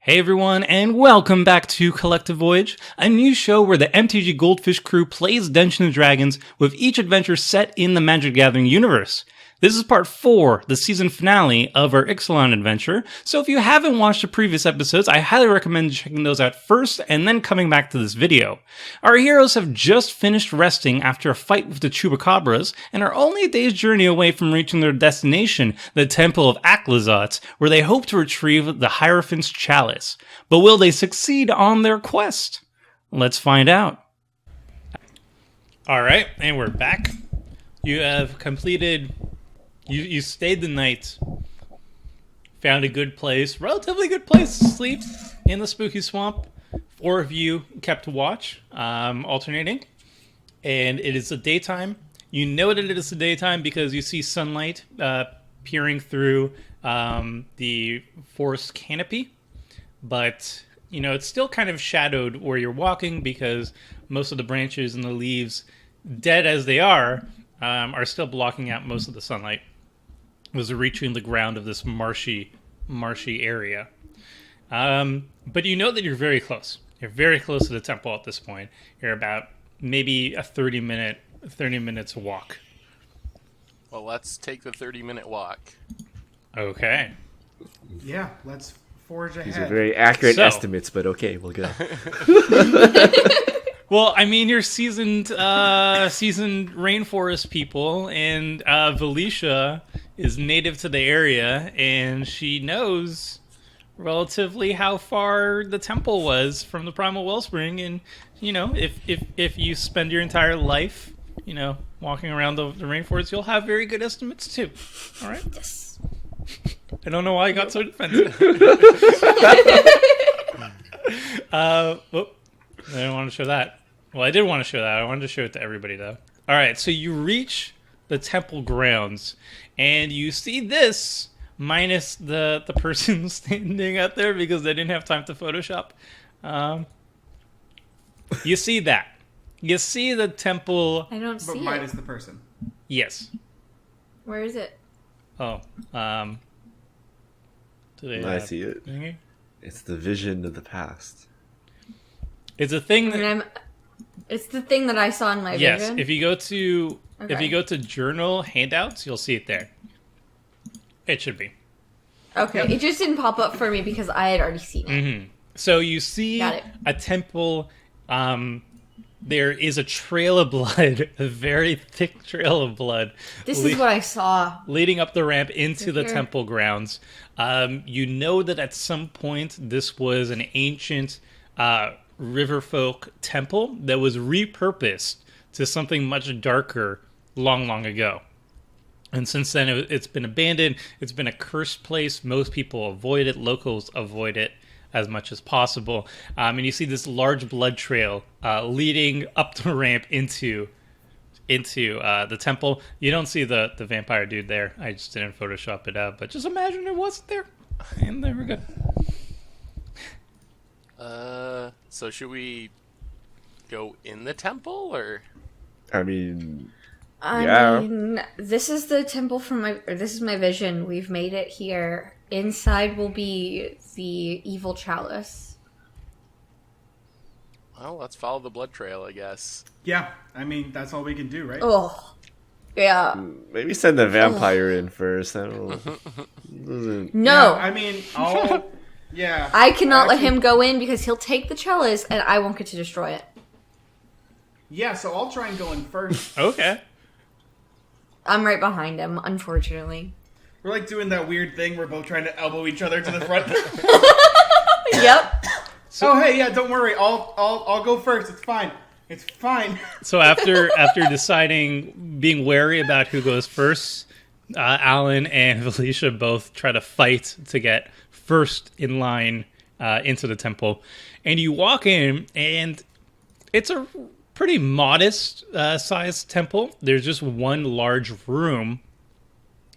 Hey everyone, and welcome back to Collective Voyage, a new show where the MTG Goldfish crew plays Dungeons & Dragons with each adventure set in the Magic the Gathering universe. This is part 4, the season finale of our Ixalan adventure, so if you haven't watched the previous episodes, I highly recommend checking those out first and then coming back to this video. Our heroes have just finished resting after a fight with the Chupacabras and are only a day's journey away from reaching their destination, the Temple of Aclazotz, where they hope to retrieve the Hierophant's chalice. But will they succeed on their quest? Let's find out. Alright, and we're back. You have completed... You stayed the night, found a good place, relatively good place to sleep in the spooky swamp. 4 of you kept watch, alternating, and it is the daytime. You know that it is the daytime because you see sunlight peering through the forest canopy, but you know it's still kind of shadowed where you're walking because most of the branches and the leaves, dead as they are still blocking out most of the sunlight. Was reaching the ground of this marshy area. But you know that you're very close. You're very close to the temple at this point. You're about maybe a 30 minutes walk. Well, let's take the 30-minute walk. Okay. Yeah, let's forge ahead. These are very accurate estimates, but okay, we'll go. Well, I mean, you're seasoned rainforest people, and Valicia is native to the area, and she knows relatively how far the temple was from the Primal Wellspring. And you know, if you spend your entire life, you know, walking around the rainforest, you'll have very good estimates too. All right. Yes. I don't know why I got so defensive. I didn't want to show that. Well, I did want to show that. I wanted to show it to everybody, though. All right, so you reach the temple grounds, and you see this, minus the person standing out there because they didn't have time to Photoshop. You see that. You see the temple. I don't see But it. minus the person. Yes. Where is it? Oh. I see it. Thingy? It's the vision of the past. It's a thing that... It's the thing that I saw in my yes, vision. if you go to Okay. journal handouts, you'll see it there. It should be. Okay, it just didn't pop up for me because I had already seen it. Mm-hmm. So you see a temple. There is a trail of blood, a very thick trail of blood. This is what I saw. Leading up the ramp into the here. temple grounds. You know that at some point this was an ancient riverfolk temple that was repurposed to something much darker long ago. And since then, it's been abandoned. It's been a cursed place. Most people avoid it. Locals avoid it as much as possible. And you see this large blood trail leading up the ramp into the temple. You don't see the vampire dude there. I just didn't Photoshop it out. But just imagine it wasn't there. And there we go. So should we go in the temple, or? I mean, I mean, this is the temple this is my vision. We've made it here. Inside will be the evil chalice. Well, let's follow the blood trail, I guess. Yeah, I mean, that's all we can do, right? Oh, yeah. maybe send the vampire in first. I don't know. No, Yeah, I mean, yeah. I cannot let him go in because he'll take the chalice and I won't get to destroy it. Yeah, so I'll try and go in first. Okay. I'm right behind him, unfortunately. We're like doing that weird thing. We're both trying to elbow each other to the front. Yep. Oh, hey, yeah, don't worry. I'll go first. It's fine. It's fine. So after deciding, being wary about who goes first, Alan and Felicia both try to fight to get first in line into the temple. And you walk in, and it's a pretty modest sized temple. There's just one large room.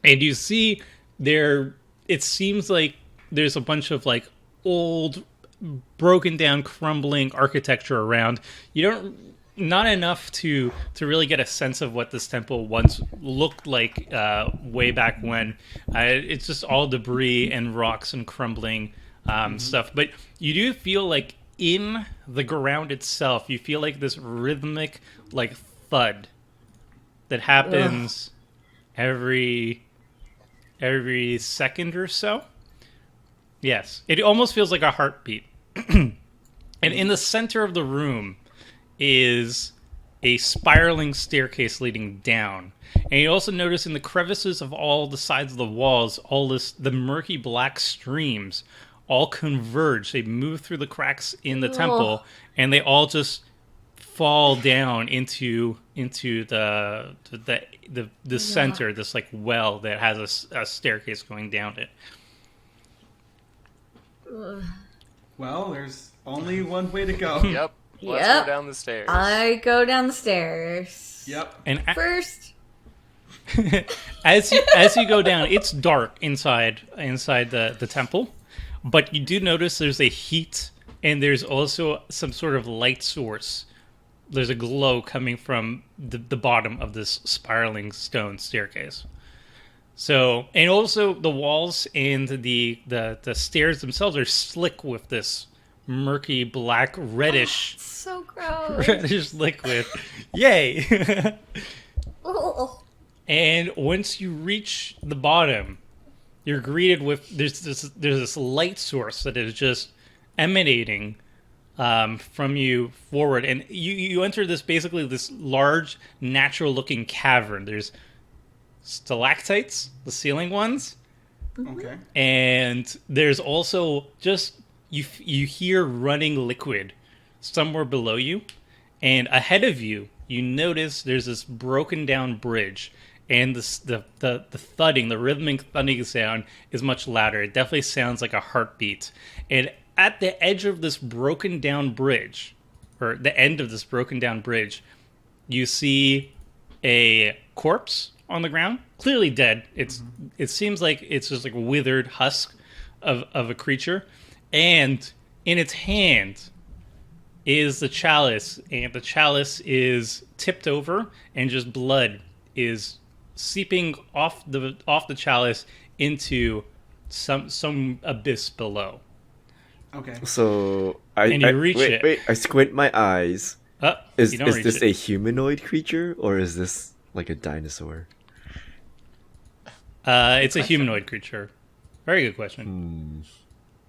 And you see there, it seems like there's a bunch of like old, broken down, crumbling architecture around. Not enough to really get a sense of what this temple once looked like way back when. It's just all debris and rocks and crumbling stuff. But you do feel like in the ground itself, you feel like this rhythmic, like, thud that happens every second or so. Yes, it almost feels like a heartbeat. And in the center of the room is a spiraling staircase leading down. And you also notice in the crevices of all the sides of the walls, the murky black streams all converge. They move through the cracks in the temple, and they all just fall down into the center, this like well that has a staircase going down it. Well, there's only one way to go. Yep. Let's go down the stairs. I go down the stairs. Yep. And First. as you go down, it's dark inside the temple, but you do notice there's a heat, and there's also some sort of light source. There's a glow coming from the bottom of this spiraling stone staircase. So, and also the walls and the stairs themselves are slick with this murky black reddish So gross. reddish liquid. Yay! Oh. And once you reach the bottom, you're greeted with there's this light source that is just emanating from you forward, and you enter this large natural looking cavern. There's stalactites, the ceiling ones, Okay. and there's also just you hear running liquid somewhere below you, and ahead of you notice there's this broken down bridge. And the thudding, the rhythmic thudding sound is much louder. It definitely sounds like a heartbeat. And at the edge of this broken down bridge, or the end of this broken down bridge, you see a corpse on the ground, clearly dead. It seems like it's just like a withered husk of a creature. And in its hand is the chalice, and the chalice is tipped over, and just blood is seeping off the chalice into some abyss below. Okay. So And you reach it. Wait, I squint my eyes. Is you don't reach this it. a humanoid creature, or is this like a dinosaur? It's a humanoid creature. Very good question.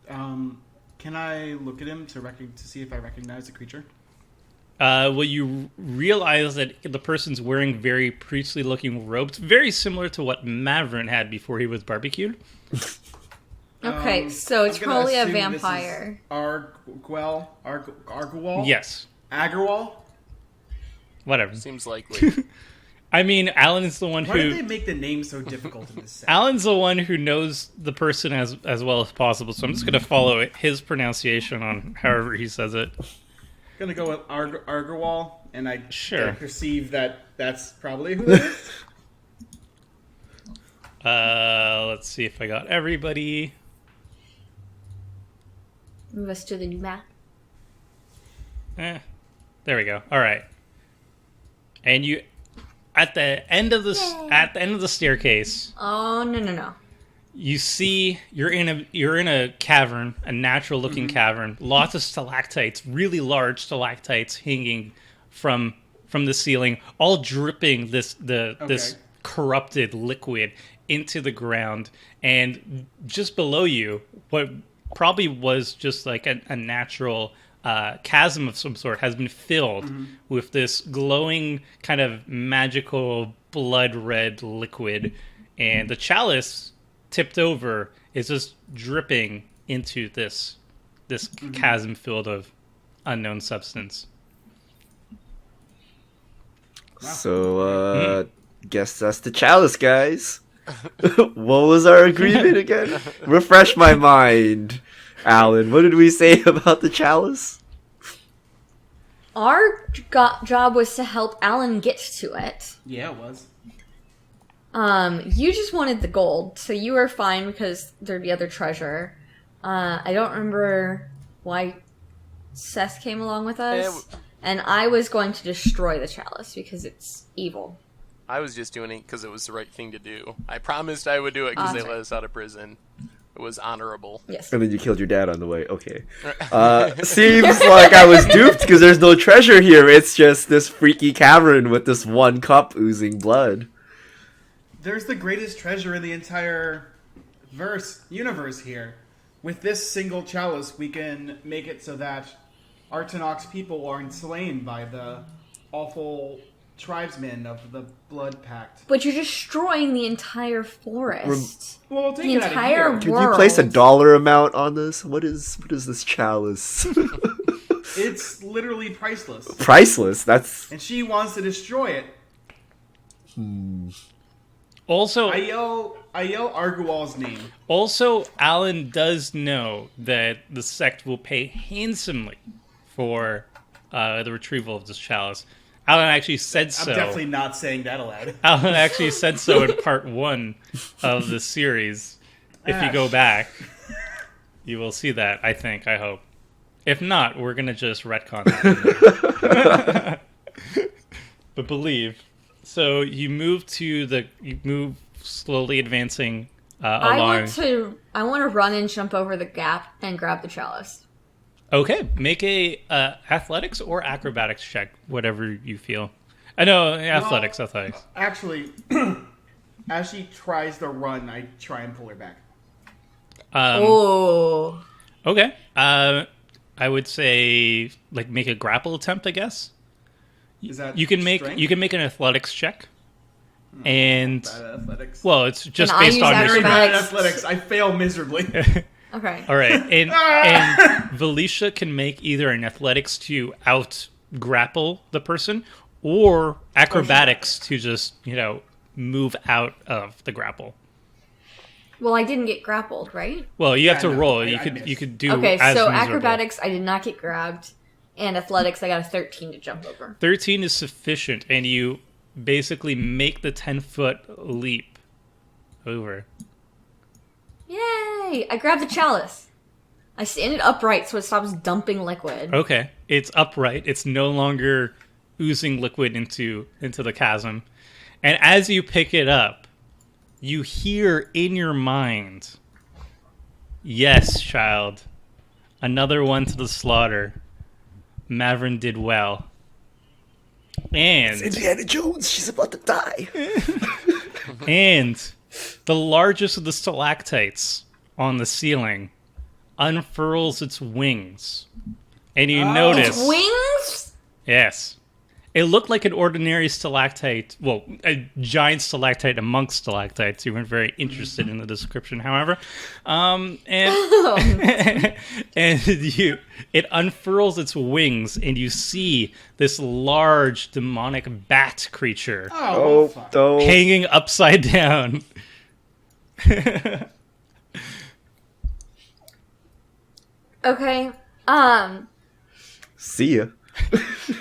Can I look at him to see if I recognize the creature? Well, you realize that the person's wearing very priestly-looking robes, very similar to what Mavrin had before he was barbecued. Okay, so it's I'm gonna probably a assume this is vampire. Arguwal? Yes. Agarwal? Whatever. Seems likely. I mean, Alan's the one Why did who... they make the name so difficult in this set? Alan's the one who knows the person as well as possible, so I'm just going to follow his pronunciation on however he says it. I'm gonna go with Agarwal, and I Sure. perceive that that's probably who it is. Let's see if I got everybody. Move us to the new map. There we go. All right. And you, at the end of the staircase, Oh, no. you see you're in a cavern, a natural looking cavern. Lots of stalactites, really large stalactites hanging from the ceiling, all dripping this corrupted liquid into the ground. And just below you, what probably was just like a natural chasm of some sort has been filled with this glowing kind of magical blood red liquid, and the chalice tipped over is just dripping into this chasm filled of unknown substance. So, guess that's the chalice, guys. What was our agreement again? Refresh my mind, Alan. What did we say about the chalice? Our job was to help Alan get to it. Yeah, it was. You just wanted the gold, so you were fine because there'd be other treasure. I don't remember why Seth came along with us. And I was going to destroy the chalice because it's evil. I was just doing it because it was the right thing to do. I promised I would do it because they let us out of prison. It was honorable. Yes. And then you killed your dad on the way. Okay. Seems like I was duped because there's no treasure here. It's just this freaky cavern with this one cup oozing blood. There's the greatest treasure in the entire universe here. With this single chalice, we can make it so that Artanok's people aren't slain by the awful tribesmen of the Blood Pact. But you're destroying the entire forest. Well, we'll take The it out of entire here. Could world. you place a dollar amount on this? What is this chalice? It's literally priceless. Priceless. That's And she wants to destroy it. Also, I yell Argual's name. Also, Alan does know that the sect will pay handsomely for the retrieval of this chalice. Alan actually said so. I'm definitely not saying that aloud. Alan actually said so in part 1 of the series. If you go back, you will see that, I hope. If not, we're going to just retcon that. But believe. So you move slowly advancing along. I want to run and jump over the gap and grab the chalice. Okay, make a athletics or acrobatics check, whatever you feel. I know athletics. Actually, as she tries to run, I try and pull her back. Oh. Okay. I would say make a grapple attempt, I guess. Is that You can make strength? an athletics check. And Bad at athletics. well, it's just Can I based use on your Very strength. bad at Acrobatics? athletics. I fail miserably. Okay. All right, and Valicia can make either an athletics to out grapple the person, or acrobatics to just move out of the grapple. Well, I didn't get grappled, right? Well, you have to no, roll. I You missed. could do Okay, as so miserable. acrobatics, I did not get grabbed, and athletics, I got a 13 to jump over. 13 is sufficient, and you basically make the 10-foot leap over. Yay! I grabbed the chalice. I stand it upright so it stops dumping liquid. Okay, it's upright. It's no longer oozing liquid into the chasm. And as you pick it up, you hear in your mind, "Yes, child. Another one to the slaughter. Mavrin did well." And Indiana Jones. She's about to die. and the largest of the stalactites on the ceiling unfurls its wings. And you notice... Wings? Yes. It looked like an ordinary stalactite. Well, a giant stalactite amongst stalactites. You weren't very interested in the description, however. And it unfurls its wings, and you see this large demonic bat creature Oh, fuck. don't. hanging upside down. Okay. See ya.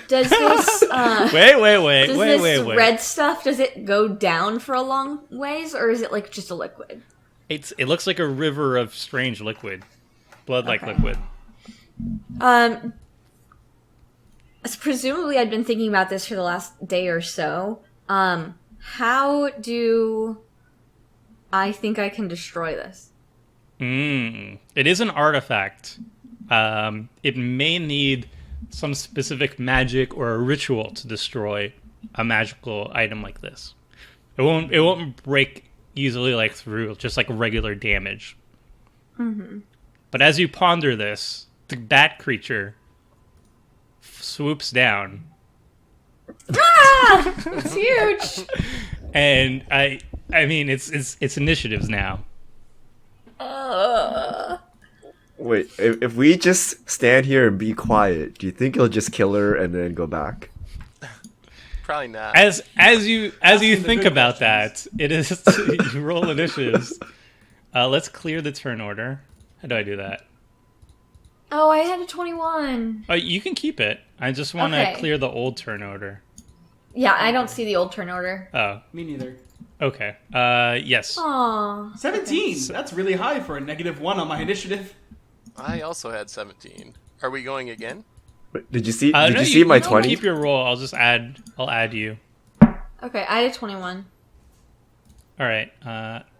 Does this Wait. red stuff, does it go down for a long ways, or is it like just a liquid? It looks like a river of strange liquid, blood-like Okay. liquid. So presumably I've been thinking about this for the last day or so. How do I think I can destroy this? It is an artifact. It may need some specific magic or a ritual to destroy a magical item like this. It won't break easily through just regular damage. Mm-hmm. But as you ponder this, the bat creature swoops down, Ah! It's huge! and I mean it's initiatives now. Wait, if we just stand here and be quiet, do you think he'll just kill her and then go back? Probably not. As you the think good about questions. that, it is you roll initiatives. Let's clear the turn order. How do I do that? Oh, I had a 21. You can keep it. I just want to Okay. clear the old turn order. Yeah, I don't see the old turn order. Oh, Me neither. okay. Yes. Aww. 17. That's really high for a -1 on my initiative. I also had 17. Are we going again? Wait, did you see? No, Did you see my you can 20? Keep your roll. I'll add you. Okay, I had a 21. All right.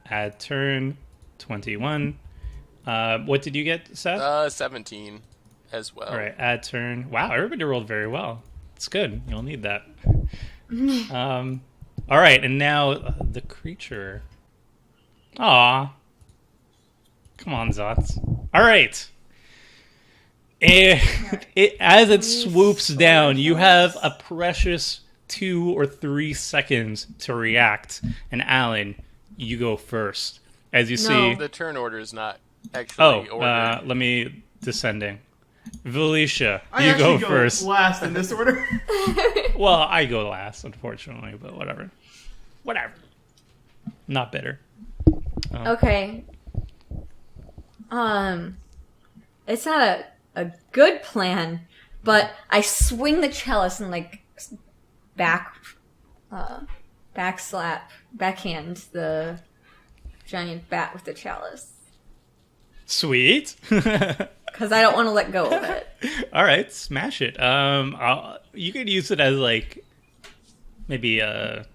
Add turn 21. What did you get, Seth? 17 as well. All right, add turn. Wow, everybody rolled very well. It's good. You'll need that. All right, and now the creature. Aw. Come on, Zotz. All right. As it swoops down, you have a precious 2 or 3 seconds to react. And Alan, you go first. As you see... The turn order is not actually ordered. let me... Descending. Valicia, I you go actually first. last in this order. Well, I go last, unfortunately, but whatever. Whatever. Not bitter. Okay. It's not a good plan, but I swing the chalice and like backhand the giant bat with the chalice. Sweet. Because I don't want to let go of it. All right, smash it. You could use it as like maybe a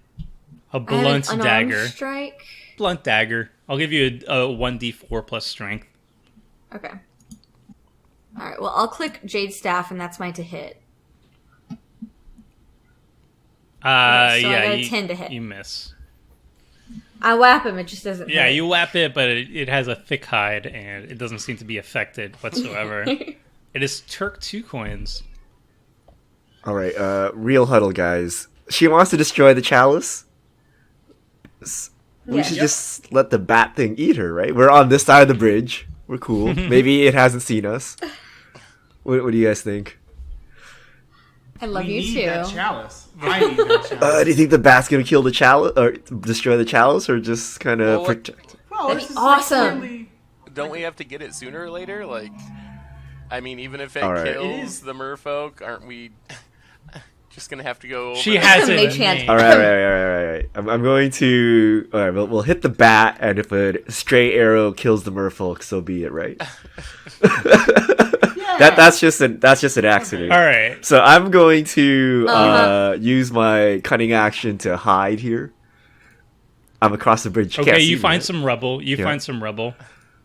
blunt an dagger. arm strike. Blunt dagger. I'll give you a 1d4 plus strength. Okay. All right. Well, I'll click Jade Staff, and that's mine to hit. Okay, so I got a 10 to hit. You miss. I whap him. It just doesn't. Yeah, hit. you whap it, but it has a thick hide, and it doesn't seem to be affected whatsoever. It is Turk 2 coins. All right, real huddle, guys. She wants to destroy the chalice. We should just let the bat thing eat her, right? We're on this side of the bridge. We're cool. Maybe it hasn't seen us. What do you guys think? I love We you need too. that chalice. I need that chalice. Do you think the bat's gonna kill the chalice or destroy the chalice, or just kind of Well, protect? Well, That'd this be is like awesome. clearly- Don't we have to get it sooner or later? Like, I mean, even if it All right. kills It is- the merfolk, aren't we just gonna have to go over She that? has it. Mage in hand. me. All right. I'm going to. All right, we'll hit the bat, and if a stray arrow kills the merfolk, so be it, right? Yeah. That's just an accident. All right. So I'm going to use my cunning action to hide here. I'm across the bridge. Okay, Can't you see find me, some rubble. You Yeah. find some rubble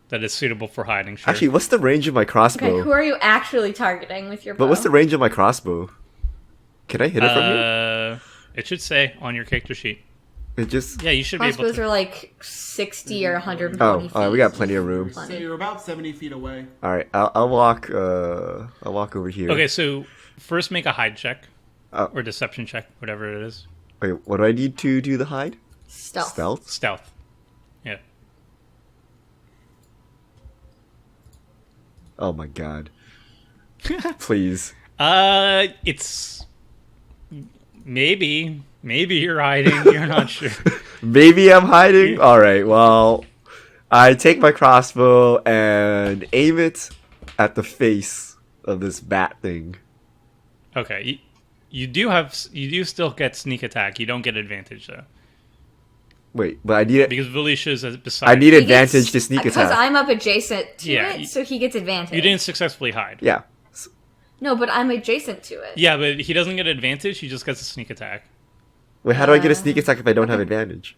that is suitable for hiding. Sure. Actually, what's the range of my crossbow? Okay, who are you actually targeting with your bow? But what's the range of my crossbow? Can I hit it from here? It should say on your character sheet. It just. Yeah, you should be able Crossbows to. are like 60 or 120 Oh, feet. all right, we got plenty of room. So you're about 70 feet away. All right, I'll walk. I'll walk over here. Okay, so first make a hide check Oh. or deception check, whatever it is. Wait, what do I need to do the hide? Stealth. Stealth. Stealth. Yeah. Oh my god. Please. It's maybe you're hiding. You're not sure. Maybe I'm hiding. All right. Well, I take my crossbow and aim it at the face of this bat thing. Okay, you do still get sneak attack. You don't get advantage though Wait, but I need it. because Velicia's beside. I need He advantage gets- to sneak Because attack. I'm up adjacent to Yeah, it, so he gets advantage. You didn't successfully hide. Yeah. No, but I'm adjacent to it. Yeah, but he doesn't get advantage. He just gets a sneak attack Wait, how do I get a sneak attack if I don't have advantage?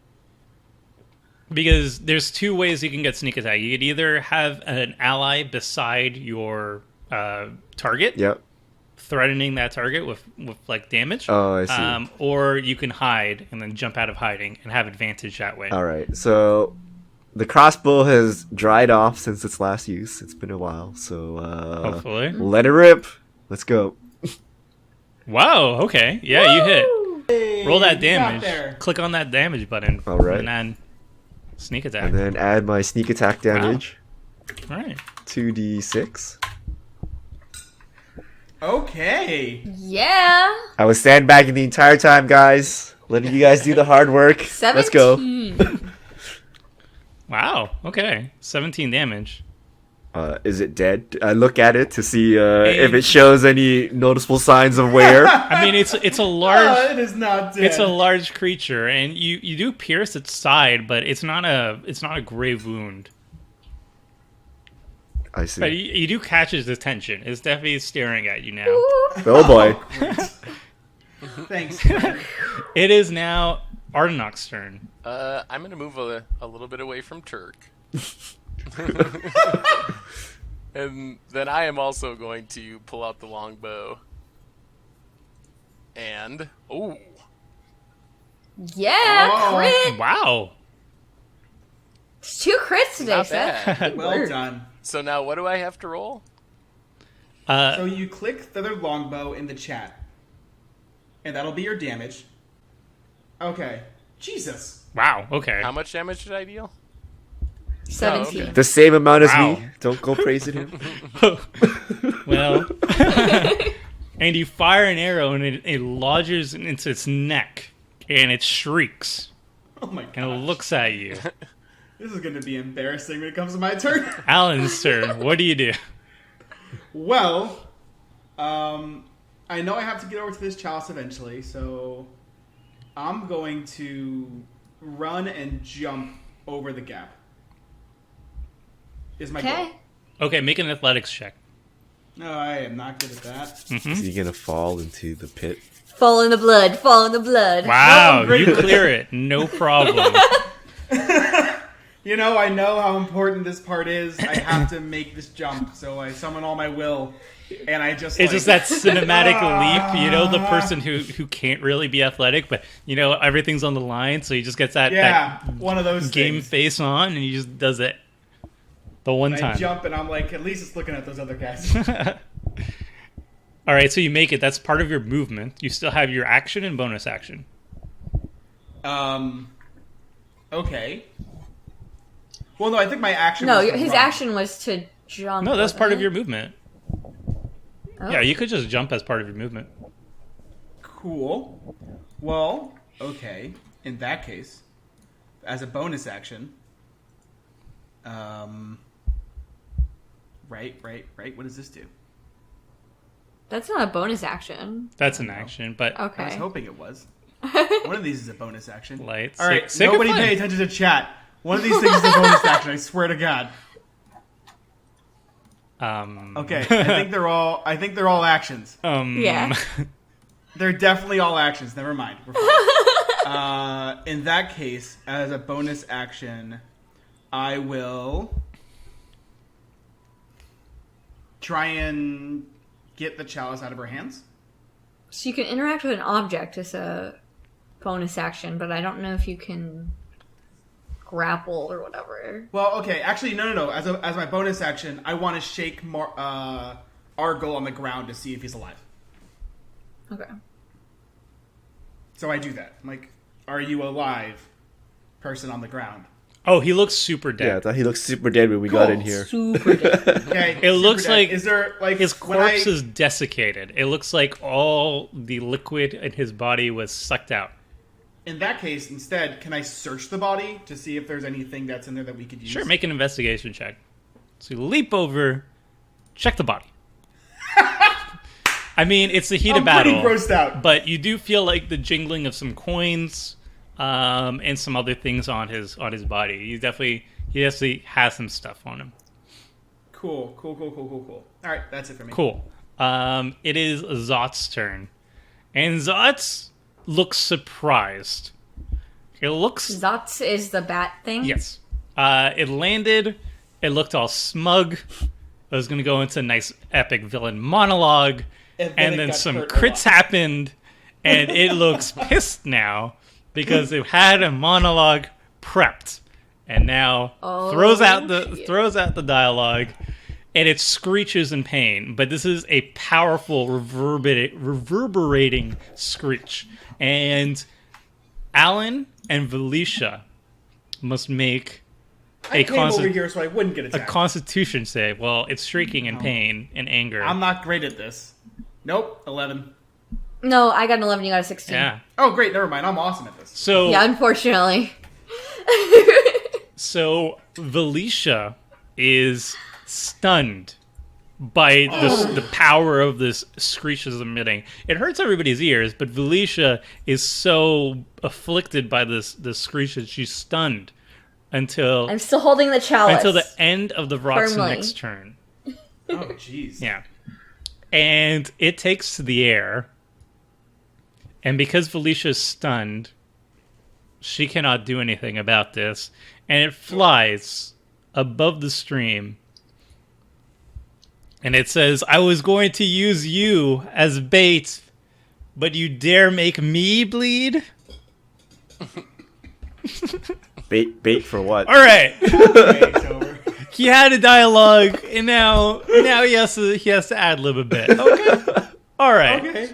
because there's two ways you can get sneak attack. You could either have an ally beside your target, Yep. threatening that target with like damage. Oh, I see. Or you can hide and then jump out of hiding and have advantage that way. All right. So the crossbow has dried off since its last use. It's been a while. So Hopefully. let it rip. Let's go. Wow. Okay. Yeah, you hit. Hey, Roll that you got damage. there. Click on that damage button. All right. And then sneak attack. And then add my sneak attack damage. All right. 2d6. Okay. Yeah. I was sandbagging the entire time, guys. Letting you guys do the hard work. 17. Let's go. Wow. Okay. 17 damage. Is it dead? I look at it to see if it shows any noticeable signs of wear. I mean, it's a Oh, large it is not dead. it's a large creature, and you do pierce its side, but it's not a grave wound. I see. But you do catch its attention. It's definitely staring at you now. Oh boy. Thanks. It is now Ardenok's turn. I'm gonna move a little bit away from Turk. And then I am also going to pull out the longbow. And Yeah, Oh. crit. Wow. It's 2 crits today, not Seth. bad. Good Well work. done. So now what do I have to roll? So you click feathered longbow in the chat, and that'll be your damage. Okay. Jesus. Wow. Okay. How much damage did I deal? 17. okay. The same amount as Wow. me. Don't go praising him. Well, and you fire an arrow and it lodges into its neck and it shrieks Oh my god. and it looks at you. This is going to be embarrassing when it comes to my turn. Alan's turn. What do you do? Well, I know I have to get over to this chalice eventually, so I'm going to run and jump over the gap. Is my goal. Okay. Okay, make an athletics check. No, I am not good at that. Is he gonna fall into the pit? Fall in the blood. Fall in the blood. Wow, great. you clear it. No problem. You know, I know how important this part is. I have to make this jump, so I summon all my will, and I just It's like, just that cinematic leap, you know, the person who can't really be athletic, but, you know, everything's on the line, so he just gets that one of those game things. face on, and he just does it the one I time. jump, and I'm like, at least it's looking at those other guys. All right, so you make it. That's part of your movement. You still have your action and bonus action. Okay. Well, no, I think my action. No, was to his run. action was to jump. No, that's wasn't part of it? your movement. Oh. Yeah, you could just jump as part of your movement. Cool. Well, okay. In that case, as a bonus action, right. What does this do? That's not a bonus action. That's an action, but I was Okay. hoping it was. One of these is a bonus action. Light. All right, Say nobody goodbye. pay attention to chat. One of these things is a bonus action. I swear to God. Okay, I think they're all. I think they're all actions. Yeah. They're definitely all actions. Never mind. We're fine. In that case, as a bonus action, I will try and get the chalice out of her hands. So you can interact with an object as a bonus action, but I don't know if you can grapple or whatever. Well, okay. Actually, no. As my bonus action, I want to shake Argo on the ground to see if he's alive. Okay. So I do that. I'm like, are you alive, person on the ground? Oh, he looks super Yeah, I dead. thought he looked super dead when we got Cool. in here. Super dead. Okay. It looks super dead. like Is there like His when corpse I- is desiccated. It looks like all the liquid in his body was sucked out. In that case, instead, can I search the body to see if there's anything that's in there that we could use? Sure, make an investigation check. So you leap over, check the body. I mean, it's the heat I'm of battle. pretty grossed out. But you do feel like the jingling of some coins and some other things on his body. He definitely has some stuff on him. Cool. All right, that's it for me. Cool. It is Zot's turn, and Zot looks surprised. It looks Zotz is the bat thing? yes. It landed. It looked all smug. It was going to go into a nice epic villain monologue. And And it then got some hurt a crits lot. happened, and it looks pissed now because it had a monologue prepped, and now Oh, throws out shit. the dialogue, and it screeches in pain. But this is a powerful reverberating screech, and Alan and Valicia must make I came over here so I wouldn't get a attacked. Constitution save. Well, it's shrieking in pain and anger. I'm not great at this. Nope, 11. No, I got an 11, you got a 16. Yeah. Oh, great, never mind. I'm awesome at this. So Yeah, unfortunately. So Valicia is stunned by the power of this screech is emitting. It hurts everybody's ears, but Valicia is so afflicted by this screech that she's stunned until I'm still holding the chalice. the end of the Rock's Firmly. next turn. Oh, jeez. Yeah. And it takes to the air. And because Felicia is stunned, she cannot do anything about this. And it flies above the stream. And it says, I was going to use you as bait, but you dare make me bleed? Bait for what? All right. Okay, it's over. He had a dialogue, and now he has to ad-lib a bit. Okay. All right. Okay.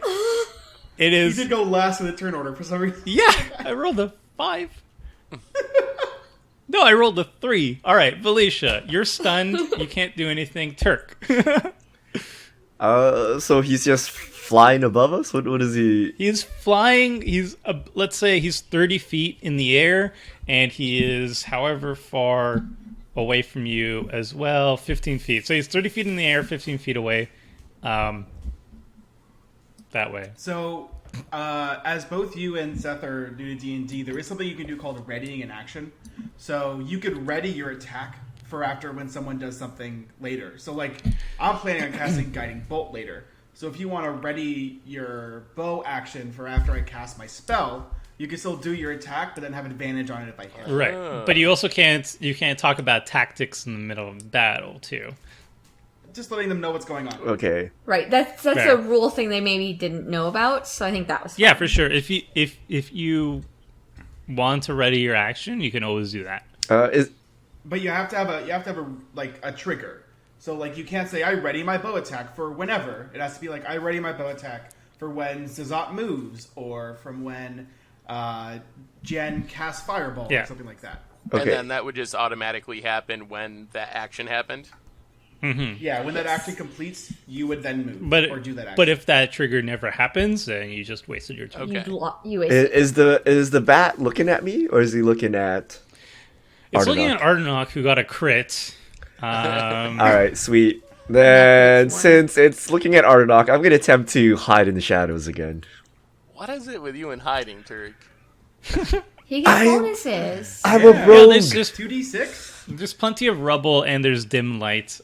It You is... did go last in the turn order for some reason. Yeah, I rolled a 5. No, I rolled a 3. All right, Felicia, you're stunned. You can't do anything. Turk. So he's just flying above us? What is he? He's flying. Let's say he's 30 feet in the air, and he is however far away from you as well, 15 feet. So he's 30 feet in the air, 15 feet away. That way. So, as both you and Seth are new to D&D, there is something you can do called readying an action. So you could ready your attack for after when someone does something later. So, like, I'm planning on casting Guiding Bolt later. So if you want to ready your bow action for after I cast my spell, you can still do your attack, but then have advantage on it if I hit. Right. But you also can't talk about tactics in the middle of battle, too. Just letting them know what's going on. Okay. Right, that's Fair. a rule thing they maybe didn't know about, so I think that was fun. Yeah, for sure. If you want to ready your action, you can always do that. But you have to have a trigger. So like you can't say I ready my bow attack for whenever. It has to be like I ready my bow attack for when Zazat moves or from when Jen casts Fireball Yeah. or something like that. Okay. And then that would just automatically happen when that action happened. Yeah, when that action completes, you would then move But or do that action. But if that trigger never happens, then you just wasted your turn. Okay. You wasted. Is the bat looking at me, or is he looking at? It's looking Ardenok? at Ardenok, who got a crit. All right, sweet. Then, since it's looking at Ardenok, I'm gonna attempt to hide in the shadows again. What is it with you in hiding, Turk? He gets bonuses. I'm Yeah. a Yeah, rogue. there's just 2d6? there's plenty of rubble and there's dim light,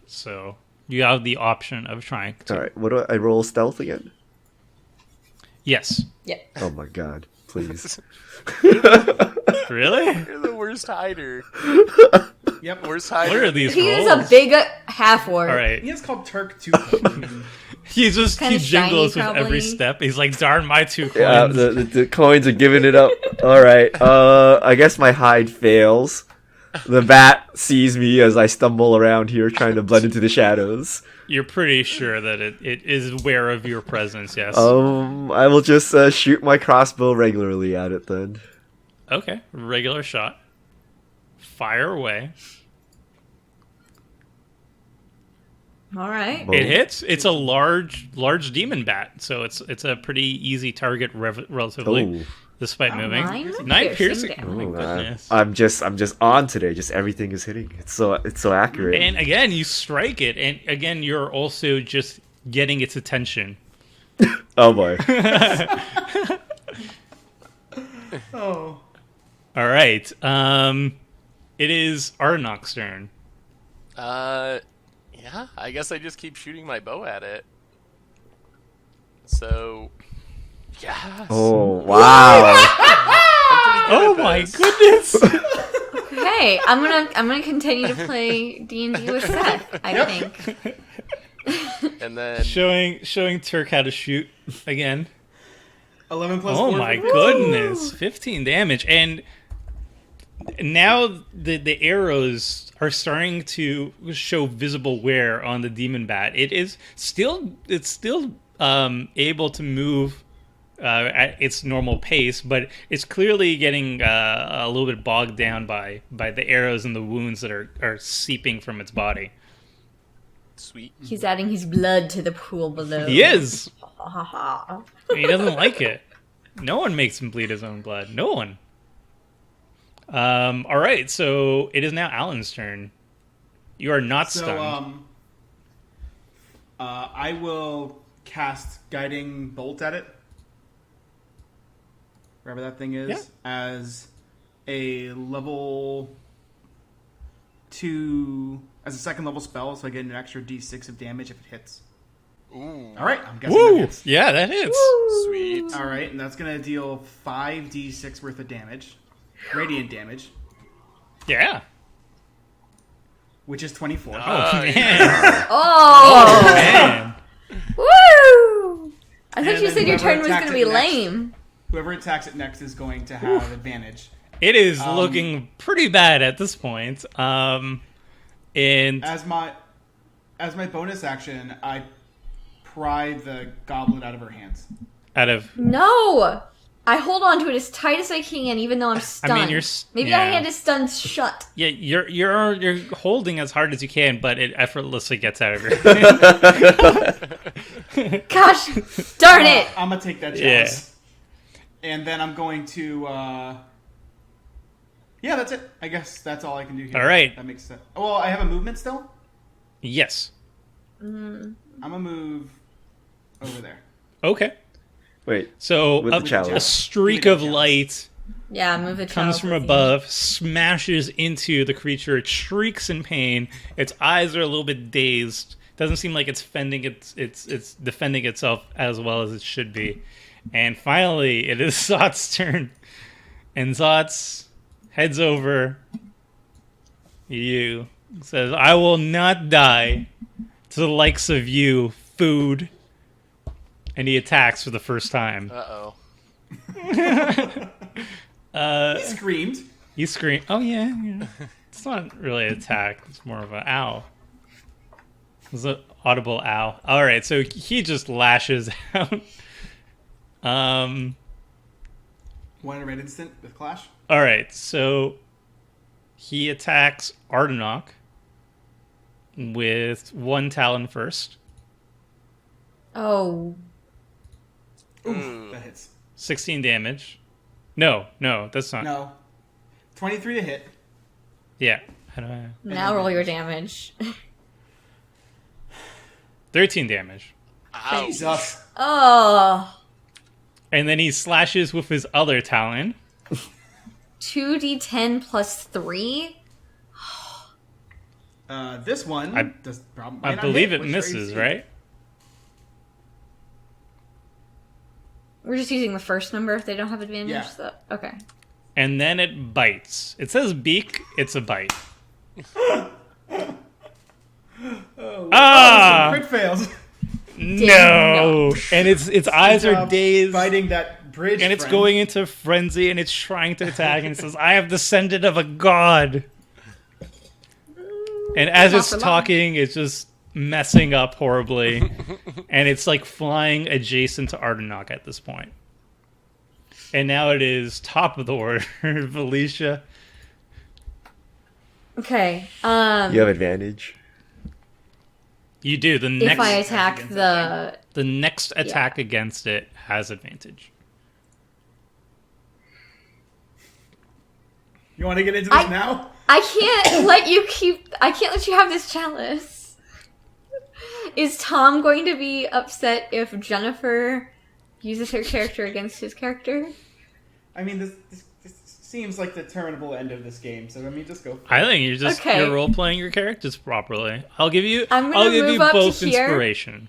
so you have the option of trying to. All right, what do I roll? Stealth again? Yes. Yeah. Oh my god, please. Really? You're the worst hider. Yep. Worst What hider. are these He rolls? is a big half orc. All right. He is called Turk 2. He Kinda jingles shiny, with every probably. step. He's like, darn my 2 coins. Yeah, the coins are giving it up. All right, I guess my hide fails. The bat sees me as I stumble around here trying to blend into the shadows. You're pretty sure that it is aware of your presence, yes. I will just shoot my crossbow regularly at it then. Okay, regular shot. Fire away. All right. Boom. It hits. It's a large demon bat, so it's a pretty easy target relatively, Ooh. despite moving. 9 piercing. damage. Oh my Ooh, goodness. I'm just on today. Just everything is hitting. It's so accurate. And again, you strike it, and again, you're also just getting its attention. Oh boy. Oh. All right. It is Ardenok's turn. Yeah, I guess I just keep shooting my bow at it. So, yes. Oh wow. Oh my goodness! Hey, I'm gonna continue to play D&D with Seth. I think. And then showing Turk how to shoot again. 11 plus Oh 4. my goodness! 15 damage, and now the arrows are starting to show visible wear on the demon bat. It's still able to move at its normal pace, but it's clearly getting a little bit bogged down by the arrows and the wounds that are seeping from its body. sweet. He's adding his blood to the pool below. He is. Ha ha. He doesn't like it. No one makes him bleed his own blood. No one. All right, so it is now Alan's turn. You are not So, stunned. I will cast Guiding Bolt at it. Wherever that thing is. Yeah. As a level 2... As a second level spell, so I get an extra d6 of damage if it hits. Ooh, Alright, I'm guessing that Woo! hits. Yeah, that hits. sweet. Alright, and that's going to deal 5d6 worth of damage. Radiant damage. Yeah. which is 24. Oh, man. Oh! Man. Woo! I thought And you then said your whoever turn was attacked going to it be next- lame. Whoever attacks it next is going to have advantage. It is looking pretty bad at this point. And As my bonus action, I pry the goblet out of her hands. out of No! I hold on to it as tight as I can, even though I'm stunned. you're Maybe yeah. my hand is stunned shut. yeah, you're holding as hard as you can, but it effortlessly gets out of your hand. Gosh, darn it! I'm gonna take that Yeah. chance. And then I'm going to. Yeah, that's it. I guess that's all I can do here. All right. That makes sense. Well, I have a movement still. Yes. I'm gonna move over there. Okay. Wait. So With the chalice. a streak With of the chalice. light Yeah, move the comes chalice from with you. above, smashes into the creature. It shrieks in pain. Its eyes are a little bit dazed. Doesn't seem like it's it's defending itself as well as it should be. And finally, it is Zot's turn. And Zot's heads over you. Says, "I will not die to the likes of you, food." And he attacks for the first time. Uh-oh. He screamed. You scream. Oh yeah, yeah. It's not really an attack. It's more of an ow. It's an audible ow. All right, so he just lashes out. One in a red instant with Clash. All right, so he attacks Ardenok with one talon first. Oh, Ooh, that hits. 16 damage. No, that's not. No. 23 to hit. Yeah. How do I? now roll your damage. 13 damage. Ouch. Jesus. Oh, And then he slashes with his other talon. 2d10 plus 3? This one I- does probably. I not believe hit. it What's your misses, AC? right? We're just using the first number if they don't have advantage? Yeah. So, okay. And then it bites. It says beak, it's a bite. Ah! Crit fails. No! And its eyes are dazed. Fighting that bridge. And it's friend. going into frenzy and it's trying to attack and it says, "I have descended of a god." And as Not it's for long. talking, it's just messing up horribly. And it's like flying adjacent to Ardenok at this point. And now it is top of the order, Felicia. Okay. You have advantage. You do. The If I next attack the next attack against it has advantage. You want to get into this I- now? I can't let you have this chalice. Is Tom going to be upset if Jennifer uses her character against his character? I mean, this seems like the terminable end of this game. So let me just go. I think Okay. you're role playing your characters properly. I'll give you I'm gonna you move up to both here. inspiration.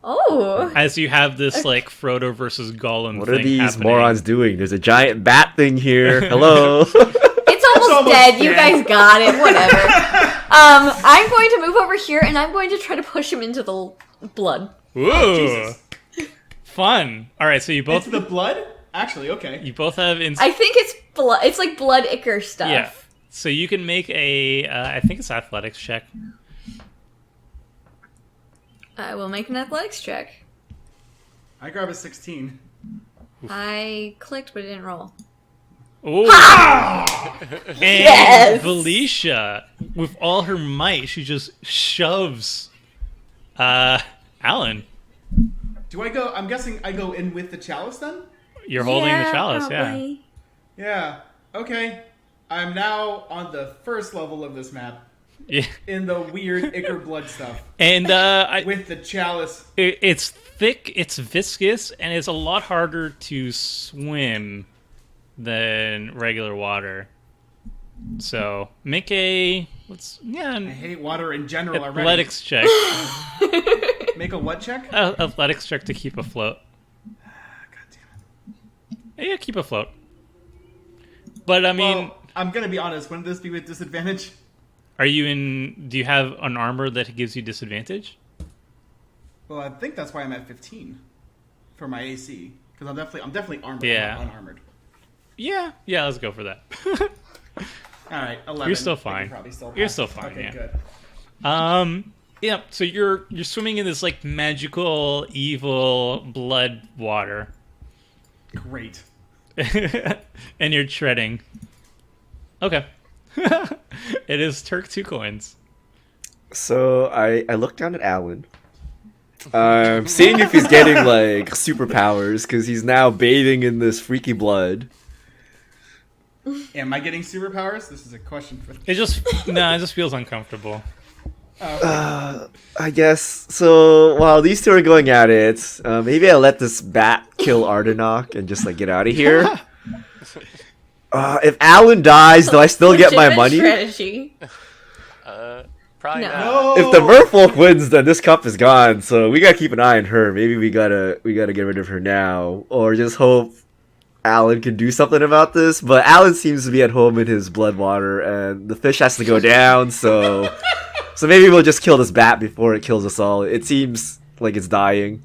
Oh. As you have this like Frodo versus Gollum What thing are these happening. morons doing? There's a giant bat thing here. Hello. It's almost, almost dead. You dead. guys got it. Whatever. I'm going to move over here and I'm going to try to push him into the blood. Ooh. Fun. All right, so you both It's the blood? Actually, okay. you both have I think it's blood. It's like blood ichor stuff. yeah. So you can make a I think it's athletics check. I will make an athletics check. I grab a 16. I clicked, but it didn't roll. Ooh. And Yes! Felicia, with all her might, she just shoves Alan. Do I go? I'm guessing I go in with the chalice then? You're holding the chalice, probably. Yeah. Okay. I'm now on the first level of this map yeah. in the weird ichor blood stuff And with the chalice. it's thick, it's viscous, and it's a lot harder to swim than regular water. So make a I hate water in general already. athletics check. Make a what check? Athletics check to keep afloat. God damn it. Yeah, keep afloat. But I mean, Well, I'm gonna be honest. Wouldn't this be with disadvantage? Are you in? Do you have an armor that gives you disadvantage? Well, I think that's why I'm at 15 for my AC because I'm definitely armored. Yeah. I'm not unarmored. Yeah, let's go for that. All right, 11. You're still I can fine. probably still You're pass. still fine, Okay, yeah. good. Yeah. So you're swimming in this like magical, evil blood water, Great. and you're treading. Okay. It is Turk 2 coins. So I look down at Alan. Seeing if he's getting like superpowers because he's now bathing in this freaky blood. Am I getting superpowers? This is a question for. It just feels uncomfortable. I guess so. While these two are going at it, maybe I'll let this bat kill Ardenok and just like get out of here. If Alan dies, do I still get my Legitimate money? Strategy. Probably No. not. No. If the merfolk wins, then this cup is gone. So we gotta keep an eye on her. Maybe we gotta get rid of her now, or just hope Alan can do something about this. But Alan seems to be at home in his blood water, and the fish has to go down. So maybe we'll just kill this bat before it kills us all. It seems like it's dying.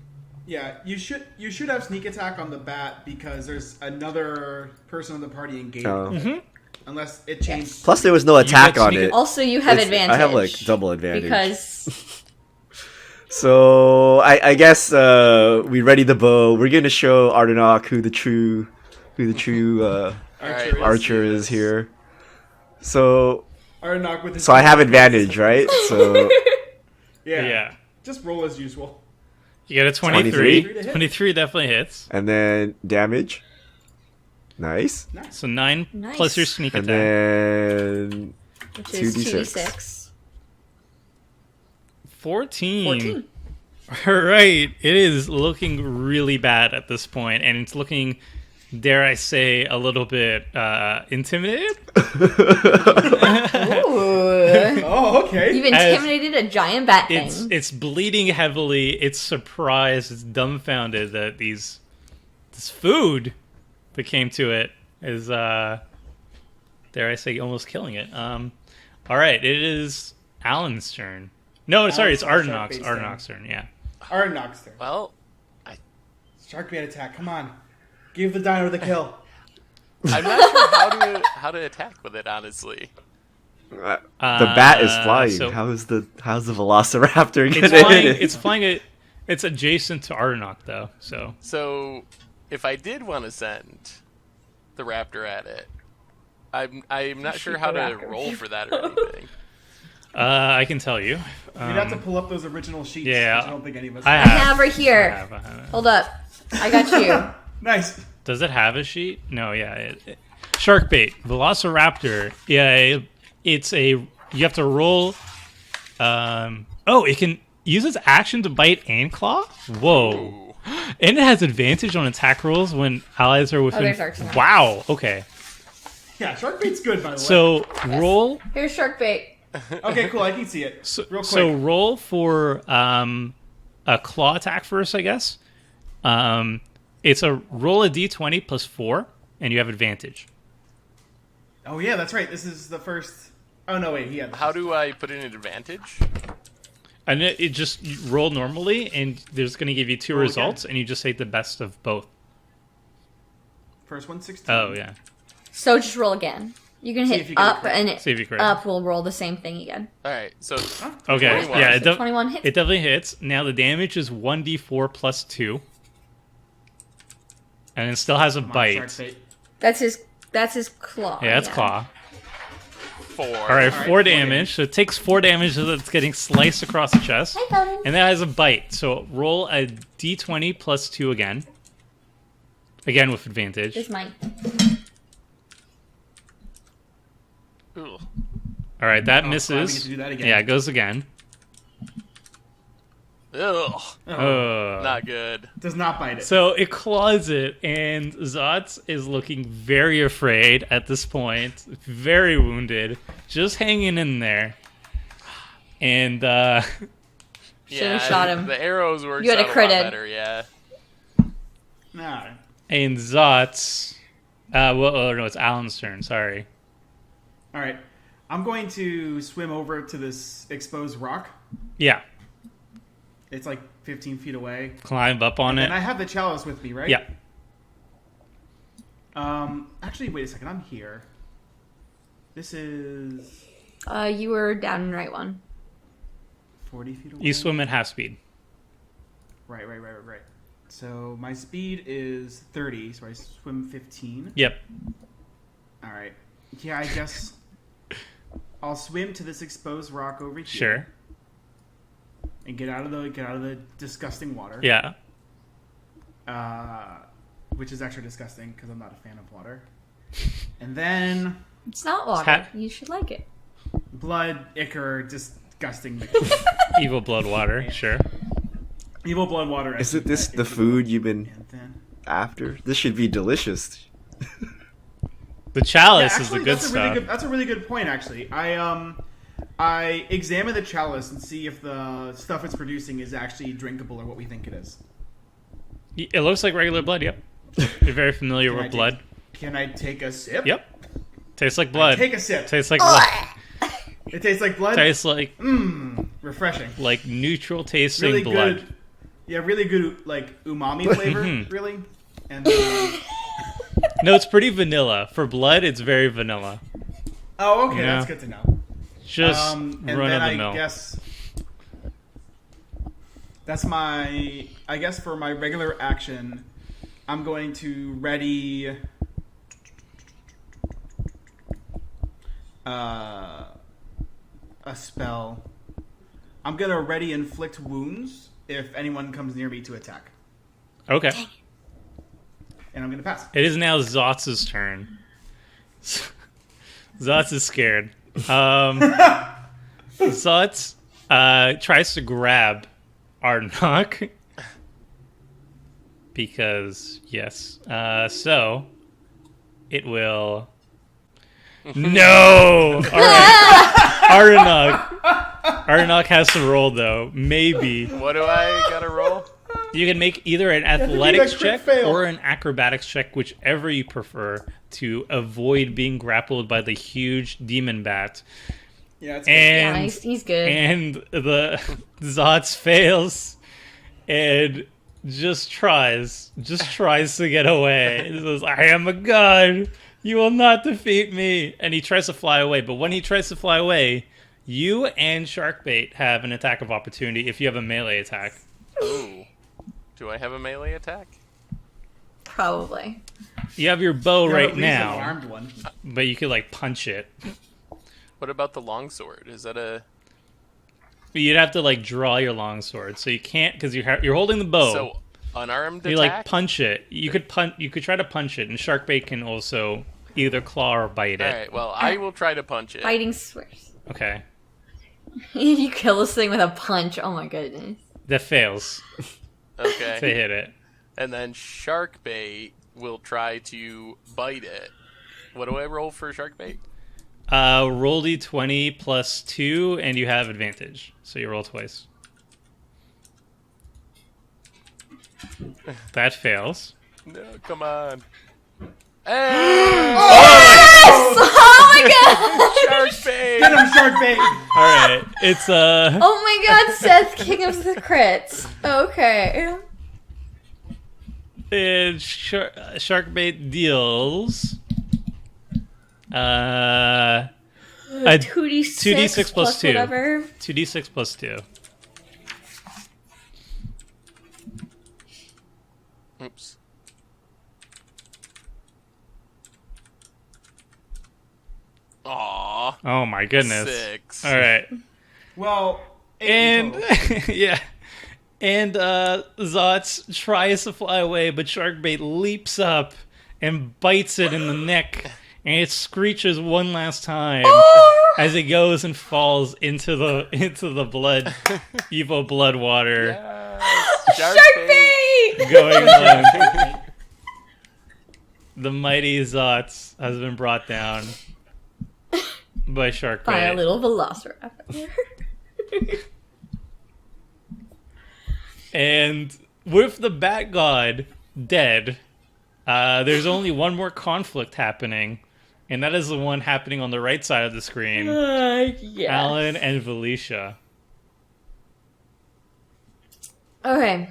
Yeah, you should have sneak attack on the bat because there's another person on the party engaged. Oh. with it. Unless it changed. Plus, there was no attack got on sneak- it. Also, you have It's- advantage. I have like double advantage. Because So I guess we ready the bow. We're gonna show Ardenok who the true Alright, archer is here. So Ardenok with his. I have advantage, right? So Yeah. Just roll as usual. You get a 23. 23? 23 definitely hits. and then damage. Nice. So 9 Nice. plus your sneak And attack. then which is 2d6. 2d6. 14. 14. All right. It is looking really bad at this point, and it's looking, dare I say, a little bit intimidated. Ooh. Oh, okay. You've intimidated a giant bat thing. It's bleeding heavily. It's surprised. It's dumbfounded that this food that came to it is, dare I say, almost killing it. All right. It is Alan's turn. No, sorry. It's Alan's Ardenok's. sharp base Ardenok's turn. Yeah. Ardenok's turn. Well, Sharkbait attack. Come on. Give the dino the kill. I'm not sure how to attack with it, honestly. The bat is flying. so- how's the Velociraptor It's gonna flying. hit it? It's flying. It's adjacent to Ardenok, though. So, if I did want to send the raptor at it, I'm not sure how to raptor. roll for that or anything. I can tell you. You'd have to pull up those original sheets. yeah. Which I don't think any of us I have. I have right here. I have. Hold up. I got you. Nice. Does it have a sheet? No. Yeah. Shark bait, Velociraptor. Yeah. You have to roll. It can use its action to bite and claw. Whoa. Ooh. And it has advantage on attack rolls when allies are within. there's Arsenal. Wow. Okay. Yeah, Sharkbait's good, by the way. So roll. Here's shark bait. Okay, cool. I can see it. So, Real quick. so roll for a claw attack first, I guess. It's a roll a d20 plus 4, and you have advantage. Oh, yeah, that's right. This is the first. Oh, no, wait. He had. How do I put in an advantage? And it just you roll normally, and there's going to give you 2 Roll results, and you just take the best of both. First one, 16. Oh, yeah. So just roll again. You can See hit if you get a up, crit. and See if you crit. up will roll the same thing again. All right, so Okay, 21. yeah, So 21 hits. it definitely hits. Now the damage is 1d4 plus 2. And it still has a Come on, bite. Sharkbait. That's his claw. Yeah, that's claw. 4. All right, Alright, 4 4 damage. So it takes 4 damage as it's getting sliced across the chest. Hi, Colin. And that has a bite. So roll a d20 plus 2 again. Again with advantage. This is mine. Ooh. All right, that Oh, misses. glad we get to do that again. Yeah, it goes again. Ugh, Ugh. not good. Does not bite it. So it claws it, and Zotz is looking very afraid at this point, very wounded, just hanging in there. And Should've shot him. The arrows worked You had out a a crit lot in. better, yeah. Nah. Zotz, no, it's Alan's turn. Sorry. All right. I'm going to swim over to this exposed rock. Yeah. It's like 15 feet away. Climb up on it. And I have the chalice with me, right? Yeah. Actually, wait a second. I'm here. This is You were down in right one. 40 feet away. You swim at half speed. Right. So my speed is 30, so I swim 15. Yep. All right. Yeah, I guess I'll swim to this exposed rock over here. Sure. And get out of the disgusting water. Yeah. Which is actually disgusting because I'm not a fan of water. And then It's not water. You should like it. blood, ichor, disgusting. Evil blood water. Sure. Evil blood water. Isn't this the food you've been And then after? This should be delicious. The chalice yeah, is the actually, good that's stuff. That's a really good point. Actually, I examine the chalice and see if the stuff it's producing is actually drinkable or what we think it is. It looks like regular blood. Yep. You're very familiar with blood. Can I take a sip? Yep. Tastes like blood. Take a sip. Tastes like blood. It tastes like blood. Tastes like Refreshing. like neutral tasting Really blood. good. Yeah, really good like umami flavor. Really. And No, it's pretty vanilla. For blood, it's very vanilla. oh, okay, Yeah. that's good to know. Just And run then of the I mill. guess that's my. I guess for my regular action, I'm going to ready. A spell. I'm gonna ready inflict wounds if anyone comes near me to attack, Okay. and I'm gonna pass. It is now Zotz's turn. Zotz is scared. Zotz tries to grab Arnok. Because, yes. So, it will... No! Alright. Arnok has to roll, though. Maybe. What do I gotta roll? You can make either an to do athletics that crit check fail. or an acrobatics check, whichever you prefer, to avoid being grappled by the huge demon bat. Yeah, it's Yeah, And he's good. and the Zotz fails and just tries to get away. He says, "I am a god. You will not defeat me." And he tries to fly away, but when he tries to fly away, you and Sharkbait have an attack of opportunity if you have a melee attack. Ooh. Do I have a melee attack? Probably. You have your bow At right least an now, armed one. but you could like punch it. What about the longsword? Is that a... But you'd have to like draw your longsword, so you can't because you're holding the bow. So, unarmed You attack? like punch it. You could try to punch it, and Sharkbait can also either claw or bite it. Alright, well, I will try to punch it. Fighting swears. Okay, You kill this thing with a punch. Oh my goodness. that fails to Okay. hit it. And then Sharkbait will try to bite it. What do I roll for Sharkbait? Roll d20 plus 2, and you have advantage. So you roll twice. That fails. No, come on. Hey! Oh my god! Sharkbait! Get him, shark bait! All right, it's Oh my god, Seth, king of the crits. Okay. Sharkbait deals a 2d6 plus 2. whatever. 2d6 plus 2. Oops. Aww. Oh my goodness! 6. All right. Well, 8 And total. yeah, and Zotz tries to fly away, but Sharkbait leaps up and bites it in the neck, and it screeches one last time as it goes and falls into the blood, evil blood water Yes. Sharkbait! going on. The mighty Zotz has been brought down by Sharkbait. By a little velociraptor. And with the Bat God dead, there's only one more conflict happening, And that is the one happening on the right side of the screen. Yes. Alan and Felicia. Okay.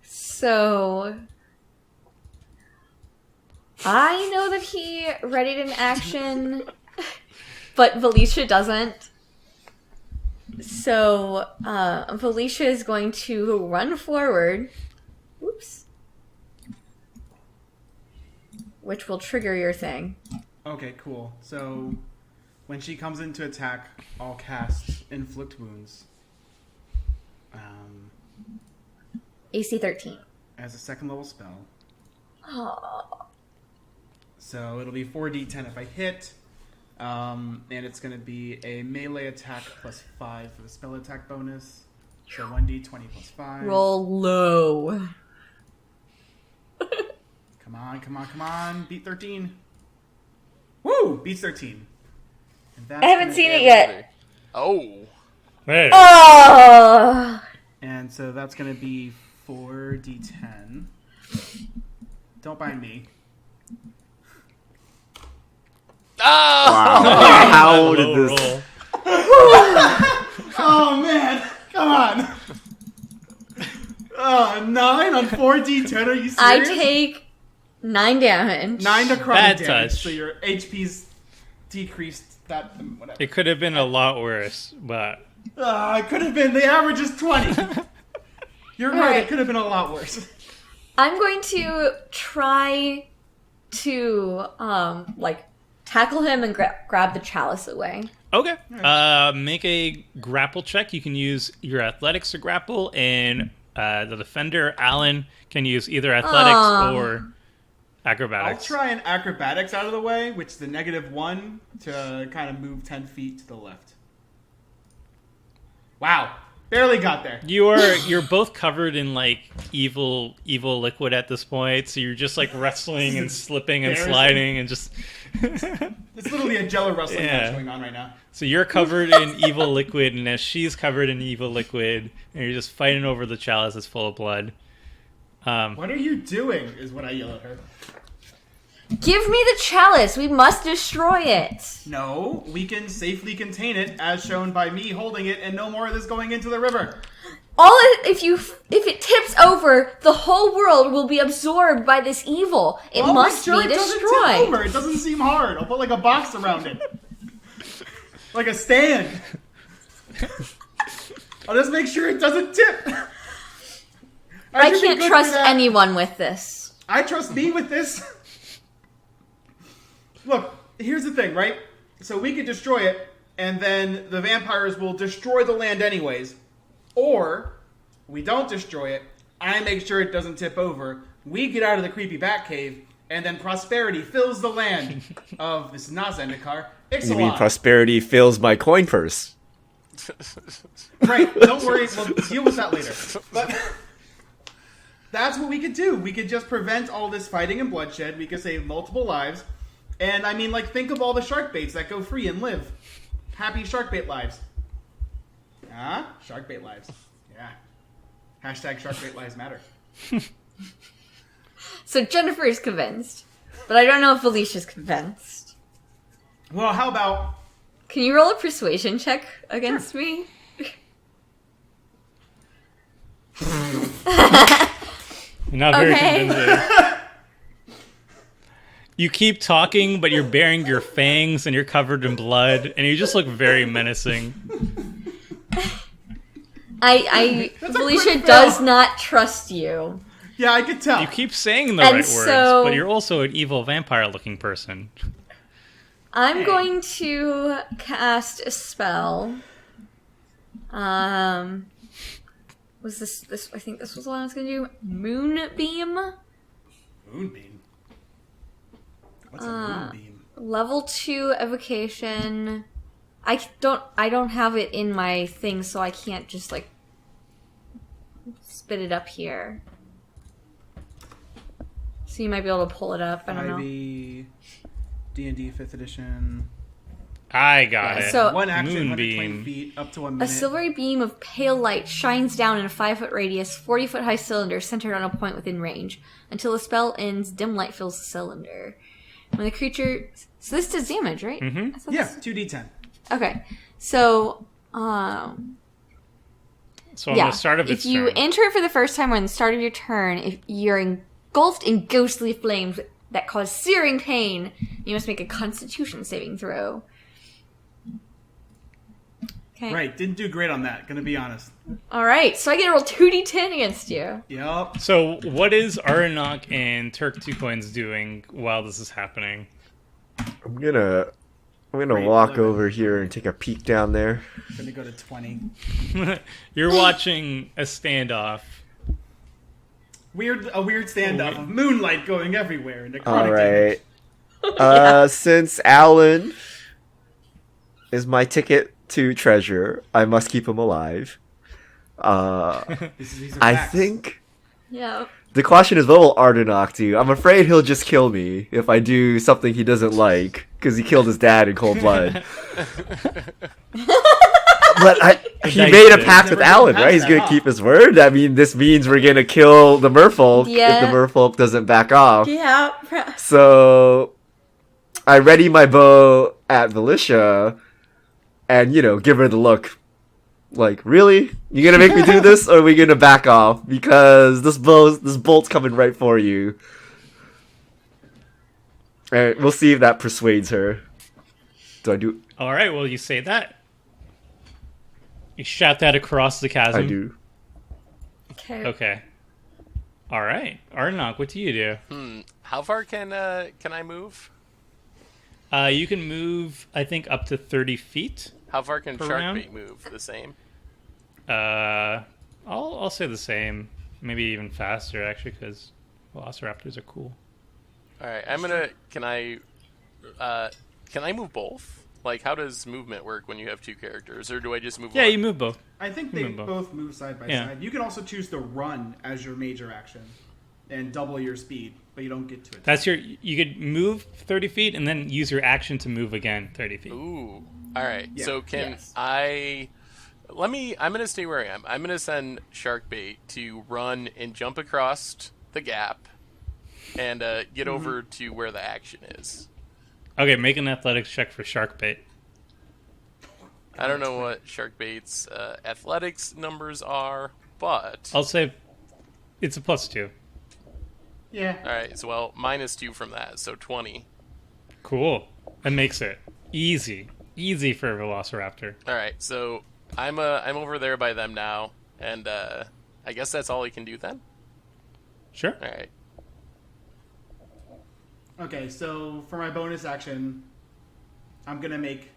So I know that he readied an action, but Felicia doesn't. So Felicia is going to run forward. Oops. Which will trigger your thing. Okay, cool. So when she comes in to attack, I'll cast Inflict Wounds. AC 13. As a second level spell. Oh. So it'll be 4d10 if I hit. And it's going to be a melee attack plus 5 for the spell attack bonus. So 1d20 plus 5. Roll low. Come on, come on, come on. Beat 13. Woo! Beats 13. And that's I haven't gonna- seen it yet. Oh. Hey. Oh! And so that's going to be 4d10. Don't mind me. Oh! Wow. How Low did this? roll. Oh, man. Come on. 9 on 4d10. Are you serious? I take 9 damage. 9 necrotic Bad damage. touch. So your HP's decreased that, whatever. It could have been a lot worse, but It could have been. The average is 20. You're right. Alright. It could have been a lot worse. I'm going to try to, tackle him and grab the chalice away. okay. Make a grapple check. You can use your athletics to grapple, and the defender, Alan, can use either athletics or I'll acrobatics. try an acrobatics out of the way, which is the -1 to kind of move 10 feet to the left. Wow. Barely got there. You're both covered in evil liquid at this point, so you're just wrestling and slipping and Embarrassing. sliding and just It's literally a jello wrestling Yeah. match going on right now. So you're covered in evil liquid, and as she's covered in evil liquid, and you're just fighting over the chalice that's full of blood. What are you doing? Is what I yell at her. Give me the chalice! We must destroy it! No, we can safely contain it, as shown by me holding it, and no more of this going into the river. If it tips over, the whole world will be absorbed by this evil. It I'll must make sure be it doesn't tip destroyed. over. It doesn't seem hard. I'll put a box around it. Like a stand. I'll just make sure it doesn't tip. I should be can't good trust for that. anyone with this. I trust me with this. Look, here's the thing, right? So we could destroy it, and then the vampires will destroy the land anyways. Or, we don't destroy it, I make sure it doesn't tip over, we get out of the creepy bat cave, and then prosperity fills the land of, this is not Zendikar, Ixalan. You mean prosperity fills my coin purse? Right, don't worry, we'll deal with that later. But that's what we could do. We could just prevent all this fighting and bloodshed. We could save multiple lives. And I mean, think of all the shark baits that go free and live. Happy shark bait lives. Shark bait lives. Yeah. Hashtag shark bait lives matter. So Jennifer is convinced. But I don't know if Felicia's convinced. Well, how about... Can you roll a persuasion check against me? Not very Okay. convincing. You keep talking, but you're baring your fangs and you're covered in blood, and you just look very menacing. Felicia quick does fail. not trust you. Yeah, I could tell. You keep saying the And right so- words, but you're also an evil vampire-looking person. I'm going to cast a spell. Was this? I think this was the one I was going to do. Moonbeam, Moonbeam. What's a moonbeam? level 2 evocation. I don't have it in my thing, so I can't just spit it up here. So you might be able to pull it up. I don't know. Ivy, D&D 5th edition. I got Yeah, it. so- One action, 120 Moonbeam. feet, up to a A minute. silvery beam of pale light shines down in a 5-foot radius, 40-foot high cylinder centered on a point within range. Until the spell ends, dim light fills the cylinder. When the creature... So this does damage, right? Mhm. I thought Yeah, this- 2d10. Okay. So, So on yeah. the start of its if you turn. enter it for the first time or on the start of your turn, if you're engulfed in ghostly flames that cause searing pain, you must make a Constitution saving throw. Okay. Right, didn't do great on that, gonna be honest. All right. So I get to roll 2d10 against you. Yup. So what is Aranok and Turk 2 Coins doing while this is happening? I'm gonna Great, walk love it. over here and take a peek down there. Gonna go to 20. You're watching a standoff. A weird standoff of moonlight going everywhere and necrotic All damage. right. Since Alan is my ticket to treasure, I must keep him alive. These are I facts. think Yeah. the question is, what will Ardenok do? I'm afraid he'll just kill me if I do something he doesn't like, because he killed his dad in cold blood. But he Nice made a bit. pact with Never Alan, past right? He's that, gonna huh? keep his word. I mean, this means we're gonna kill the merfolk Yeah. if the merfolk doesn't back off. Yeah. So I ready my bow at Valicia and, give her the look. Like, really? You gonna make me do this, or are we gonna back off? Because this bolt's coming right for you. Alright, we'll see if that persuades her. Do I do? All right, well, you say that. You shout that across the chasm. I do. Okay. Okay. All right, Aranok, what do you do? How far can I move? You can move, I think, up to 30 feet. How far can Per Sharkbait move? The same. I'll say the same, maybe even faster actually, because velociraptors are cool. All right, Can I move both? Like, how does movement work when you have two characters, or do I just move? Yeah, one? you move both. I think they Remember. both move side by Yeah. side. You can also choose to run as your major action and double your speed, but you don't get to it. That's you could move 30 feet and then use your action to move again 30 feet. Ooh. All right. Yeah. So can Yes. I'm gonna stay where I am. I'm gonna send Sharkbait to run and jump across the gap, and get over to where the action is. Okay, make an athletics check for shark bait. I don't know what Sharkbait's athletics numbers are, but I'll say it's a +2. Yeah. all right. So -2 from that, so 20. Cool. That makes it easy for a velociraptor. All right. So I'm over there by them now, and I guess that's all he can do then. Sure. All right. Okay, so for my bonus action, I'm going to make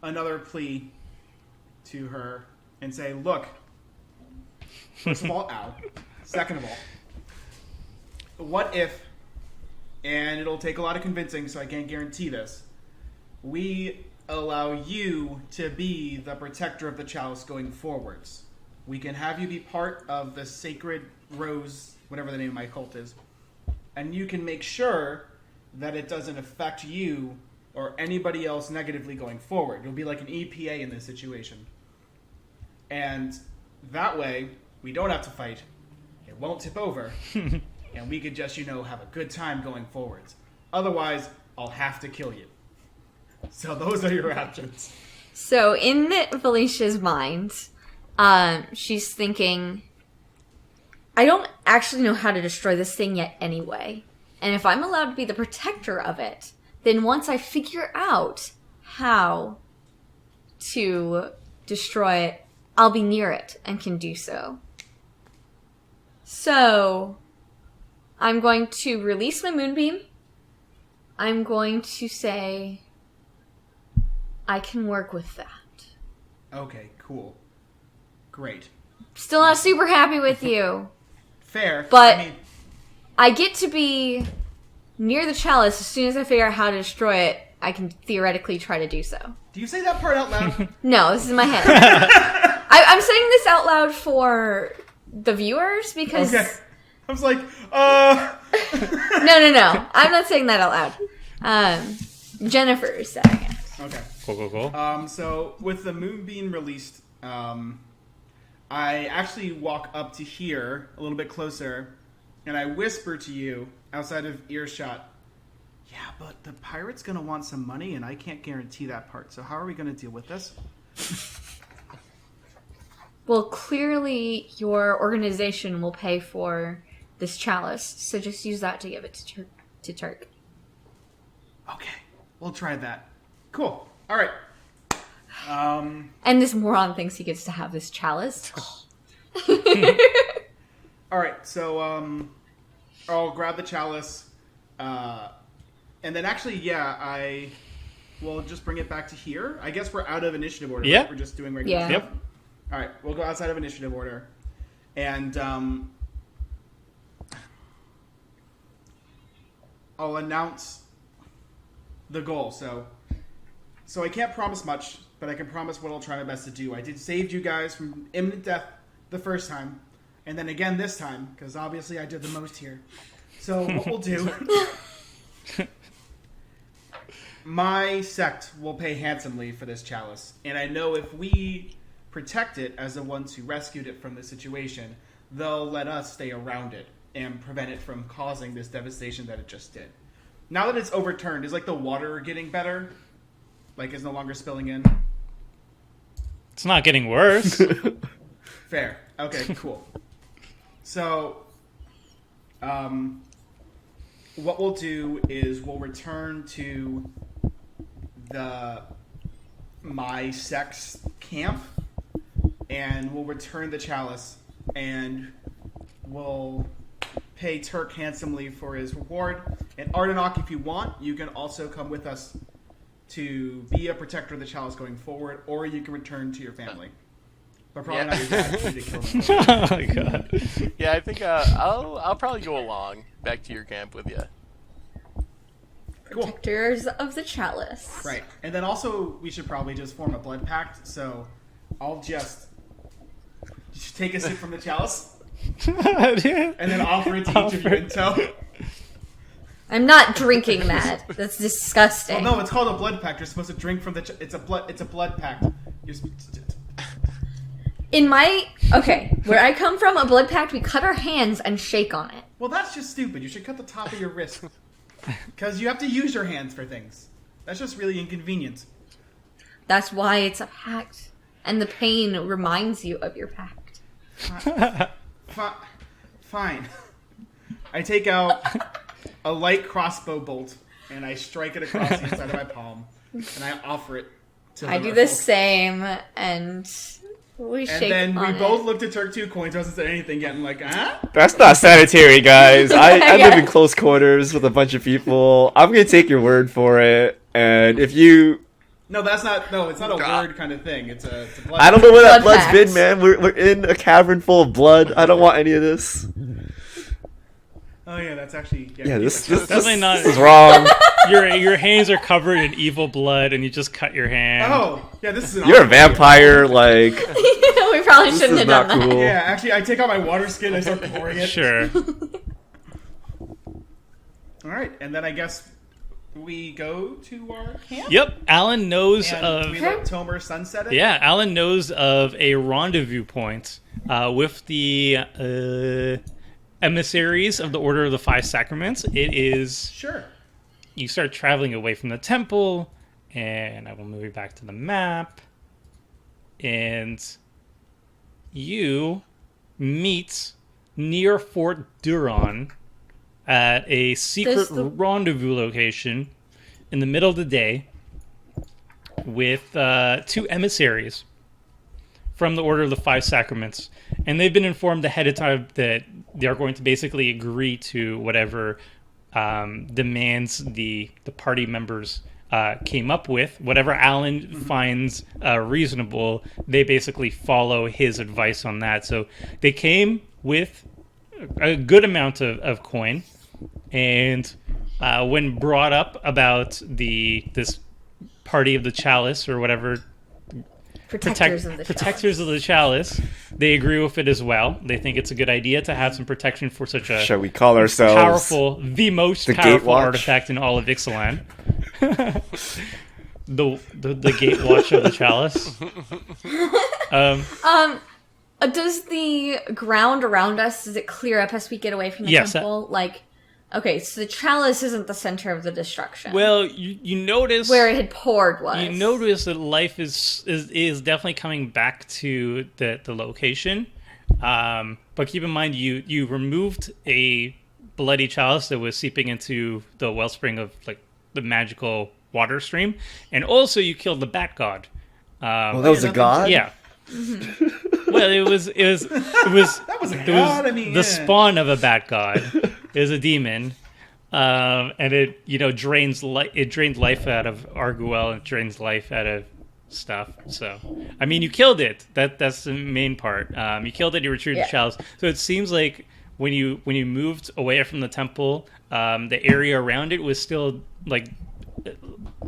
another plea to her and say, look, first of all, ow. Second of all, what if, and it'll take a lot of convincing, so I can't guarantee this, we allow you to be the protector of the chalice going forwards. We can have you be part of the sacred rose, whatever the name of my cult is, and you can make sure that it doesn't affect you or anybody else negatively going forward. You'll be like an EPA in this situation. And that way, we don't have to fight. It won't tip over. And we could just, have a good time going forwards. Otherwise, I'll have to kill you. So those are your options. So in Felicia's mind, she's thinking, I don't actually know how to destroy this thing yet anyway. And if I'm allowed to be the protector of it, then once I figure out how to destroy it, I'll be near it and can do so. So, I'm going to release my moonbeam. I'm going to say, I can work with that. Okay, cool. Great. Still not super happy with you. Fair. But I get to be near the chalice. As soon as I figure out how to destroy it, I can theoretically try to do so. Do you say that part out loud? No, this is in my head. I'm saying this out loud for the viewers because... Okay. I was like, No. I'm not saying that out loud. Jennifer is saying it. Okay. Cool. So with the moon being released, I actually walk up to here a little bit closer, and I whisper to you outside of earshot. Yeah, but the pirate's gonna want some money, and I can't guarantee that part. So how are we gonna deal with this? Well, clearly your organization will pay for this chalice, so just use that to give it to Turk. Okay, we'll try that. Cool. All right. And this moron thinks he gets to have this chalice. All right. So I'll grab the chalice, and then actually, I will just bring it back to here. I guess we're out of initiative order. Yeah. Right? We're just doing regular stuff. Yep. All right. We'll go outside of initiative order, and I'll announce the goal. So I can't promise much, but I can promise what I'll try my best to do. I did save you guys from imminent death the first time, and then again this time, because obviously I did the most here. So what we'll do... My sect will pay handsomely for this chalice, and I know if we protect it as the ones who rescued it from the situation, they'll let us stay around it and prevent it from causing this devastation that it just did. Now that it's overturned, is like the water getting better? Like, is no longer spilling in? It's not getting worse. Fair. Okay, cool. So, what we'll do is we'll return to my sect's camp, and we'll return the chalice, and we'll pay Turk handsomely for his reward. And Ardenok, if you want, you can also come with us to be a protector of the chalice going forward, or you can return to your family. But probably not your dad. You need to kill him. Oh my god. Yeah, I think I'll probably go along back to your camp with you. Cool. Protectors of the chalice. Right. And then also, we should probably just form a blood pact, so I'll just take a sip from the chalice, and then offer it to each of you in tow. I'm not drinking that. That's disgusting. Well, no, it's called a blood pact. You're supposed to drink from the... It's a blood pact. Where I come from, a blood pact, we cut our hands and shake on it. Well, that's just stupid. You should cut the top of your wrist. Because you have to use your hands for things. That's just really inconvenient. That's why it's a pact. And the pain reminds you of your pact. Fine. I take out a light crossbow bolt, and I strike it across the inside of my palm, and I offer it to the I do merfolk. the same, and we shake And then on we both looked at Turk 2 coins, hasn't said anything yet, and like, huh? That's not sanitary, guys. I live in Yeah. close quarters with a bunch of people. I'm gonna take your word for it. And if you... No, that's not. No, it's not a word kind of thing. It's a blood. I don't know where that Blood blood's pact. been, man. We're in a cavern full of blood. I don't want any of this. Oh yeah, that's actually. Yeah, this Definitely not. is wrong. Your hands are covered in evil blood, and you just cut your hand. Oh yeah, this is. An You're a awesome idea. vampire, like... we probably This shouldn't is have not done that. cool. Yeah, actually, I take out my water skin. I start pouring it. Sure. All right, and then I guess we go to our camp. Yep. Alan knows And of. we let Tomer sunset it. Yeah, Alan knows of a rendezvous point with the emissaries of the Order of the Five Sacraments. It is... Sure. You start traveling away from the temple, and I will move you back to the map. And you meet near Fort Duron at a secret Does the- rendezvous location in the middle of the day with two emissaries from the Order of the Five Sacraments. And they've been informed ahead of time that they are going to basically agree to whatever demands the party members came up with. Whatever Alan finds reasonable, they basically follow his advice on that. So they came with a good amount of coin, and when brought up about this party of the chalice or whatever, Protectors of the protectors of the chalice, they agree with it as well. They think it's a good idea to have some protection for such a Shall we call ourselves... powerful, the most the powerful Gatewatch? artifact in all of Ixalan. the gate watch of the chalice. Does the ground around us, does it clear up as we get away from the temple? Like, okay, so the chalice isn't the center of the destruction. Well, you notice where it had poured was. You notice that life is definitely coming back to the location. But keep in mind, you removed a bloody chalice that was seeping into the wellspring of like the magical water stream, and also you killed the bat god. Well, that was a god. Yeah. Well, it was That was a god. I mean, the spawn of a bat god. It was a demon, and it drains it drained life out of Arguel and drains life out of stuff. So, I mean, you killed it. That's the main part. You killed it. You retrieved the chalice. So it seems like when you moved away from the temple, the area around it was still like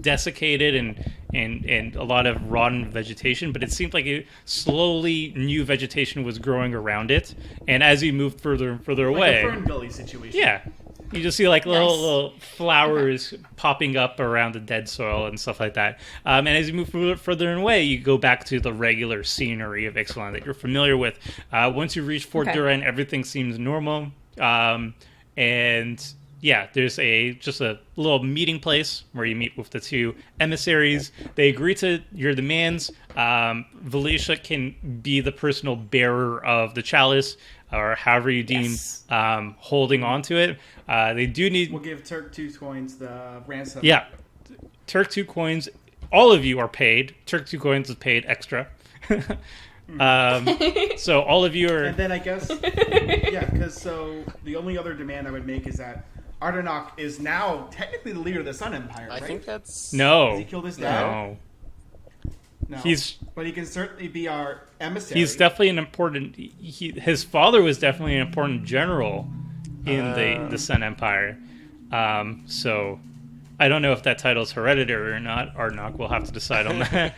desiccated and a lot of rotten vegetation, but it seemed like slowly new vegetation was growing around it, and as you moved further and further away, like a Fern Gully situation. Yeah, you just see like little flowers popping up around the dead soil and stuff like that. And as you move further away, you go back to the regular scenery of Ixalan that you're familiar with. Once you reach Fort Duran, everything seems normal, and yeah, there's just a little meeting place where you meet with the two emissaries. They agree to your demands. Valicia can be the personal bearer of the chalice, or however you deem holding on to it. They do need... We'll give Turk 2 coins the ransom. Yeah. Turk 2 coins. All of you are paid. Turk 2 coins is paid extra. So all of you are... And then I guess... yeah, because the only other demand I would make is that Ardenok is now technically the leader of the Sun Empire, right? I think that's... No. Has he killed his dad? No. No. But he can certainly be our emissary. He's definitely an important... his father was definitely an important general in the Sun Empire. So I don't know if that title's hereditary or not. Ardenok will have to decide on that.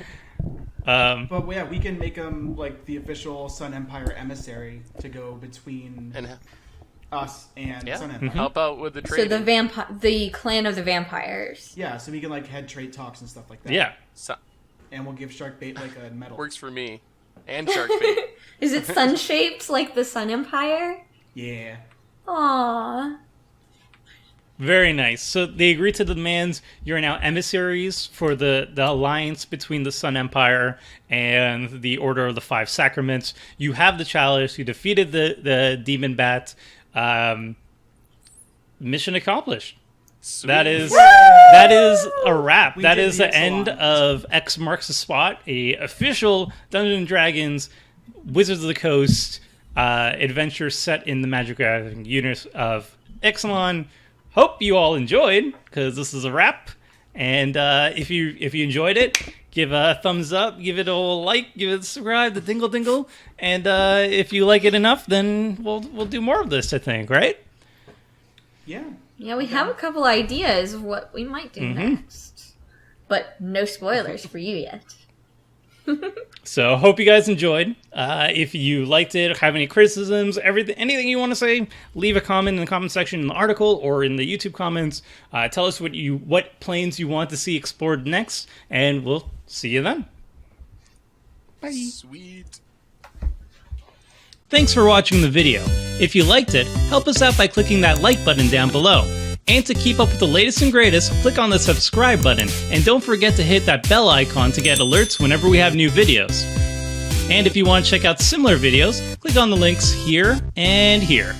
But yeah, we can make him like the official Sun Empire emissary to go between... us and Sun Empire. Help out with the trading. So the clan of the vampires. Yeah, so we can like head trade talks and stuff like that. Yeah. And we'll give Sharkbait like a medal. Works for me. And Sharkbait. Is it sun shaped like the Sun Empire? Yeah. Aww. Very nice. So they agree to the demands. You're now emissaries for the alliance between the Sun Empire and the Order of the Five Sacraments. You have the chalice. You defeated the demon bat. Mission accomplished. Sweet. That is a wrap. That is the end of X Marks the Spot, a official Dungeons and Dragons Wizards of the Coast adventure set in the Magic Gathering universe of Ixalan. Hope you all enjoyed, because this is a wrap. And if you enjoyed it, give a thumbs up, give it a like, give it a subscribe, the dingle. And if you like it enough, then we'll do more of this, I think, right? Yeah. Yeah, we have a couple ideas of what we might do next. But no spoilers for you yet. So, hope you guys enjoyed. If you liked it, have any criticisms, anything you want to say, leave a comment in the comment section in the article or in the YouTube comments. Tell us what planes you want to see explored next, and we'll see you then. Bye. Sweet. Thanks for watching the video. If you liked it, help us out by clicking that like button down below. And to keep up with the latest and greatest, click on the subscribe button, and don't forget to hit that bell icon to get alerts whenever we have new videos. And if you want to check out similar videos, click on the links here and here.